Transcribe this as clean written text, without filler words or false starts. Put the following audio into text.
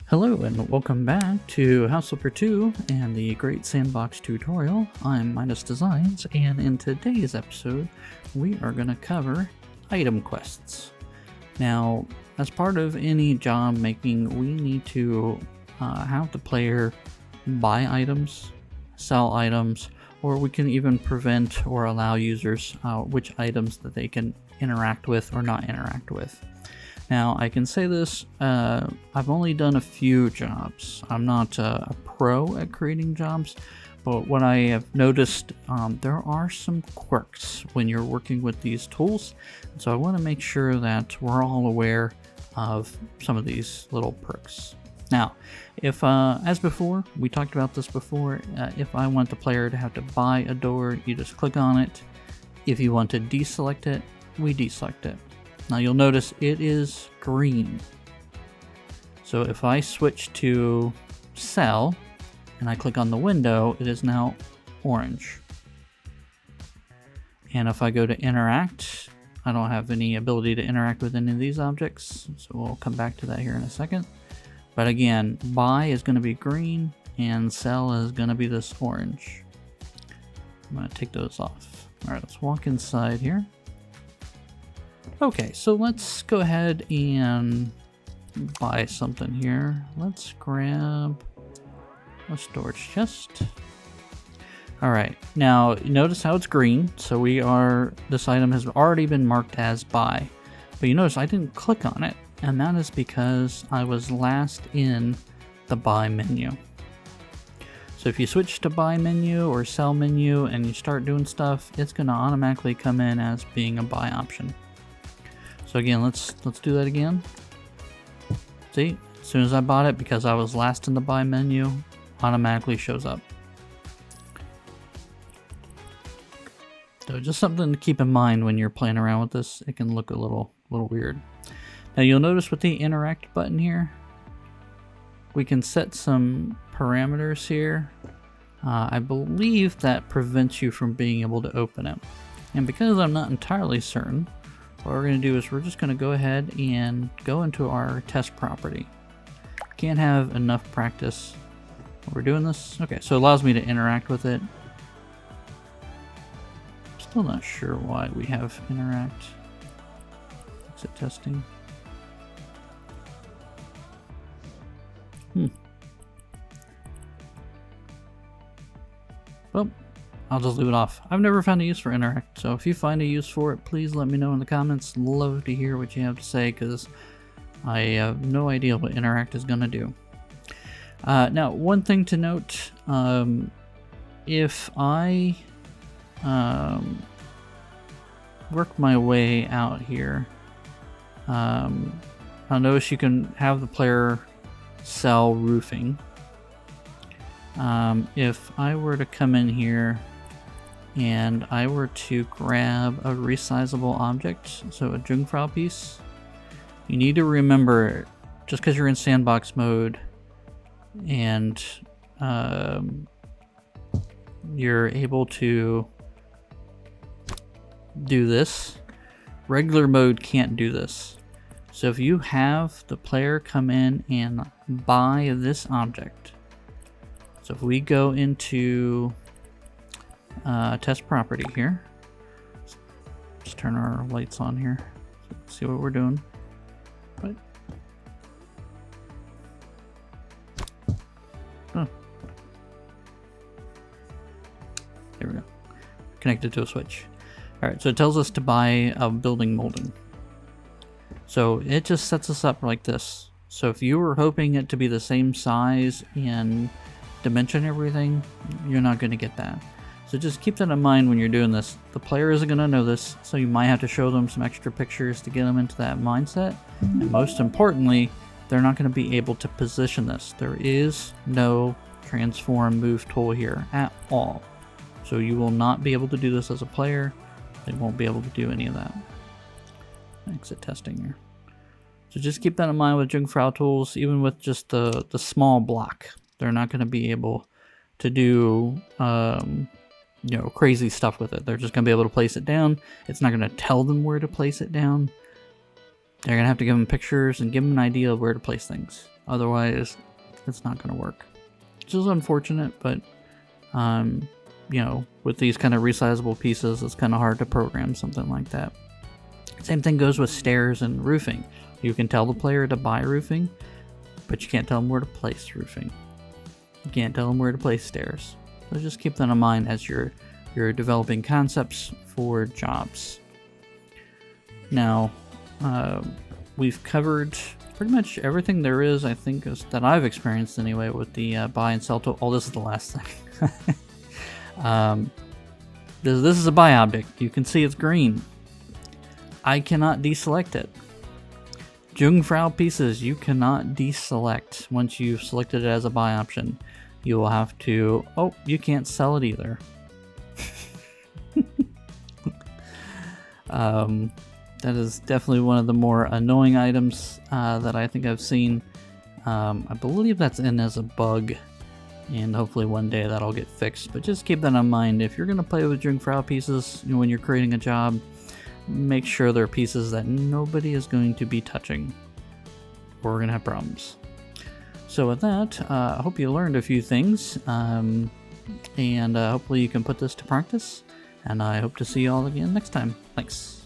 Hello and welcome back to House Flipper 2 and the Great Sandbox tutorial. I'm Midas Designs, and in today's episode we are going to cover item quests. Now, as part of any job making, we need to have the player buy items, sell items, or we can even prevent or allow users which items that they can interact with or not interact with. Now, I can say this, I've only done a few jobs. I'm not a pro at creating jobs, but what I have noticed, there are some quirks when you're working with these tools. So I want to make sure that we're all aware of some of these little perks. Now, if, as before, we talked about this before, if I want the player to have to buy a door, you just click on it. If you want to deselect it, we deselect it. Now you'll notice it is green. So if I switch to sell and I click on the window, it is now orange. And if I go to interact, I don't have any ability to interact with any of these objects. So we'll come back to that here in a second. But again, buy is going to be green and sell is going to be this orange. I'm going to take those off. All right, let's walk inside here. Okay, so let's go ahead and buy something here. Let's grab a storage chest. Alright, now notice how it's green. So this item has already been marked as buy. But you notice I didn't click on it, and that is because I was last in the buy menu. So if you switch to buy menu or sell menu and you start doing stuff, it's going to automatically come in as being a buy option. So again, let's do that again. See, as soon as I bought it, because I was last in the buy menu, automatically shows up. So just something to keep in mind when you're playing around with this. It can look a little weird. Now you'll notice with the interact button here, we can set some parameters here. I believe that prevents you from being able to open it. And because I'm not entirely certain, what we're going to do is we're just going to go ahead and go into our test property. Can't have enough practice. We're doing this. Okay, so it allows me to interact with it. Still not sure why we have interact. Exit testing. Well, I'll just leave it off. I've never found a use for interact, so if you find a use for it, please let me know in the comments. Love to hear what you have to say, because I have no idea what interact is going to do. Now, one thing to note, if I work my way out here, I'll notice you can have the player sell roofing. If I were to come in here and I were to grab a resizable object, so a Jungfrau piece, you need to remember, just because you're in sandbox mode and you're able to do this, regular mode can't do this. So if you have the player come in and buy this object, so if we go into test property here, let's turn our lights on here, see what we're doing. Right. Oh. There we go. Connected to a switch. Alright, so it tells us to buy a building molding. So it just sets us up like this. So if you were hoping it to be the same size and dimension everything, you're not going to get that. So just keep that in mind when you're doing this. The player isn't going to know this, so you might have to show them some extra pictures to get them into that mindset. And most importantly, they're not going to be able to position this. There is no transform move tool here at all. So you will not be able to do this as a player. They won't be able to do any of that. Exit testing here. So just keep that in mind with Jungfrau tools, even with just the small block. They're not going to be able to do crazy stuff with it. They're just going to be able to place it down. It's not going to tell them where to place it down. They're going to have to give them pictures and give them an idea of where to place things. Otherwise, it's not going to work. Which is unfortunate, but, you know, with these kind of resizable pieces, it's kind of hard to program something like that. Same thing goes with stairs and roofing. You can tell the player to buy roofing, but you can't tell them where to place roofing. You can't tell them where to place stairs. So just keep that in mind as you're developing concepts for jobs. Now, we've covered pretty much everything there is, I think, that I've experienced anyway, with the buy and sell tool. Oh, this is the last thing. This is a buy object. You can see it's green. I cannot deselect it. Jungfrau pieces, you cannot deselect once you've selected it as a buy option. You will have to... Oh, you can't sell it either. That is definitely one of the more annoying items that I think I've seen. I believe that's in as a bug, and hopefully one day that'll get fixed. But just keep that in mind. If you're going to play with Jungfrau pieces, you know, when you're creating a job, make sure they're pieces that nobody is going to be touching, or we're going to have problems. So with that, I hope you learned a few things, and hopefully you can put this to practice, and I hope to see you all again next time. Thanks.